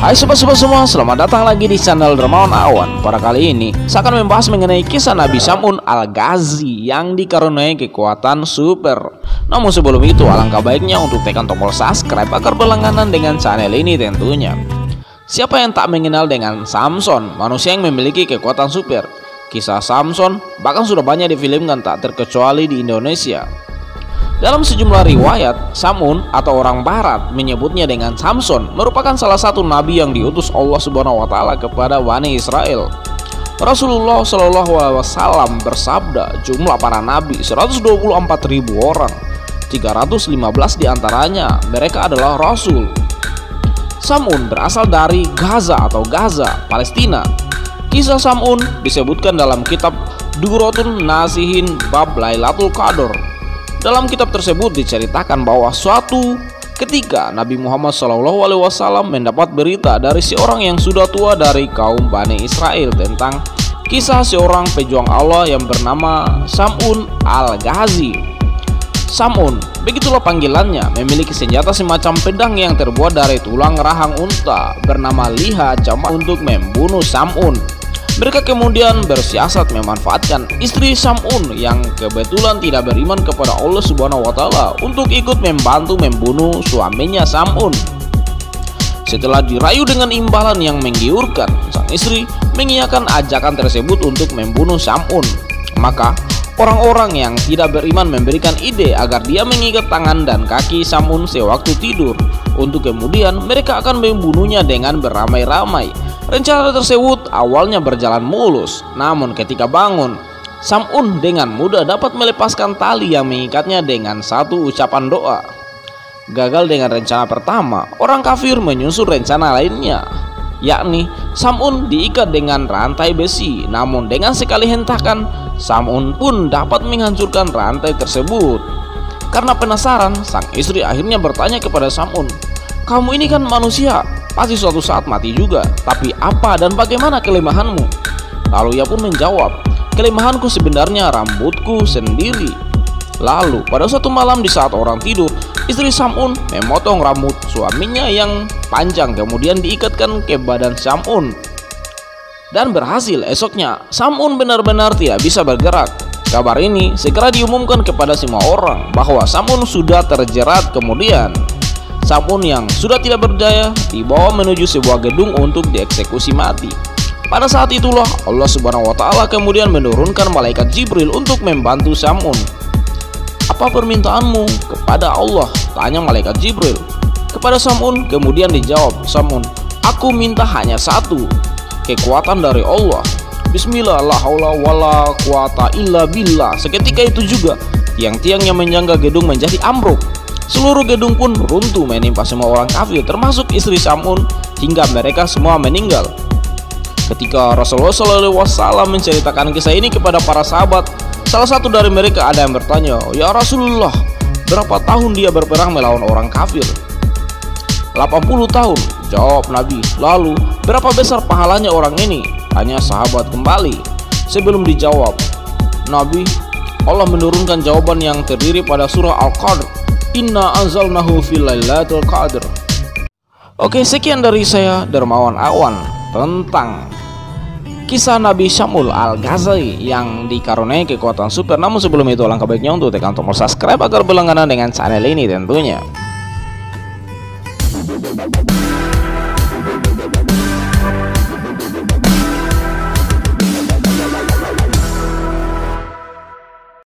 Hai sobat-sobat semua, selamat datang lagi di channel Dermawan Awan. Pada kali ini, saya akan membahas mengenai kisah Nabi Syamun Al-Ghazi yang dikaruniai kekuatan super. Namun sebelum itu, alangkah baiknya untuk tekan tombol subscribe agar berlangganan dengan channel ini tentunya. Siapa yang tak mengenal dengan Samson, manusia yang memiliki kekuatan super? Kisah Samson bahkan sudah banyak difilmkan tak terkecuali di Indonesia. Dalam sejumlah riwayat, Samun atau orang barat menyebutnya dengan Samson merupakan salah satu nabi yang diutus Allah Subhanahu wa taala kepada Bani Israel. Rasulullah SAW bersabda, jumlah para nabi 124.000 orang. 315 diantaranya mereka adalah rasul. Samun berasal dari Gaza atau Gaza, Palestina. Kisah Samun disebutkan dalam kitab Durratun Nasihin bab Lailatul Qadar. Dalam kitab tersebut diceritakan bahwa suatu ketika Nabi Muhammad SAW mendapat berita dari seorang yang sudah tua dari kaum Bani Israel tentang kisah seorang pejuang Allah yang bernama Samun Al-Ghazi. Samun, begitulah panggilannya, memiliki senjata semacam pedang yang terbuat dari tulang rahang unta bernama liha jamak untuk membunuh Samun. Mereka kemudian bersiasat memanfaatkan istri Samun yang kebetulan tidak beriman kepada Allah Subhanahu wa taala untuk ikut membantu membunuh suaminya Samun. Setelah dirayu dengan imbalan yang menggiurkan, sang istri mengiyakan ajakan tersebut untuk membunuh Samun. Maka orang-orang yang tidak beriman memberikan ide agar dia mengikat tangan dan kaki Samun sewaktu tidur, untuk kemudian mereka akan membunuhnya dengan beramai-ramai. Rencana tersebut awalnya berjalan mulus, namun ketika bangun, Samun dengan mudah dapat melepaskan tali yang mengikatnya dengan satu ucapan doa. Gagal dengan rencana pertama, orang kafir menyusun rencana lainnya, yakni Samun diikat dengan rantai besi. Namun dengan sekali hentakan, Samun pun dapat menghancurkan rantai tersebut. Karena penasaran, sang istri akhirnya bertanya kepada Samun, "Kamu ini kan manusia, pasti suatu saat mati juga, tapi apa dan bagaimana kelemahanmu?" Lalu ia pun menjawab, "Kelemahanku sebenarnya rambutku sendiri." Lalu pada suatu malam di saat orang tidur, istri Samun memotong rambut suaminya yang panjang, kemudian diikatkan ke badan Samun. Dan berhasil, esoknya Samun benar-benar tidak bisa bergerak. Kabar ini segera diumumkan kepada semua orang bahwa Samun sudah terjerat. Kemudian Samun yang sudah tidak berdaya dibawa menuju sebuah gedung untuk dieksekusi mati. Pada saat itulah Allah Subhanahu wa taala kemudian menurunkan malaikat Jibril untuk membantu Samun. "Apa permintaanmu kepada Allah?" tanya malaikat Jibril kepada Samun. Kemudian dijawab Samun, "Aku minta hanya satu, kekuatan dari Allah. Bismillah, la haula wala quwata illa billah." Seketika itu juga tiang-tiang yang menyangga gedung menjadi ambruk. Seluruh gedung pun runtuh menimpa semua orang kafir, termasuk istri Samun, hingga mereka semua meninggal. Ketika Rasulullah SAW menceritakan kisah ini kepada para sahabat, salah satu dari mereka ada yang bertanya, "Ya Rasulullah, berapa tahun dia berperang melawan orang kafir?" 80 tahun, jawab Nabi. "Lalu berapa besar pahalanya orang ini?" tanya sahabat kembali. Sebelum dijawab Nabi, Allah menurunkan jawaban yang terdiri pada surah Al-Qadr, "Inna anzalnahu fil lailatul qadr." Oke, sekian dari saya Dermawan Awan tentang kisah Nabi Syamun Al-Ghazi yang dikaruniai kekuatan super. Namun sebelum itu, alangkah baiknya untuk tekan tombol subscribe agar berlangganan dengan channel ini tentunya.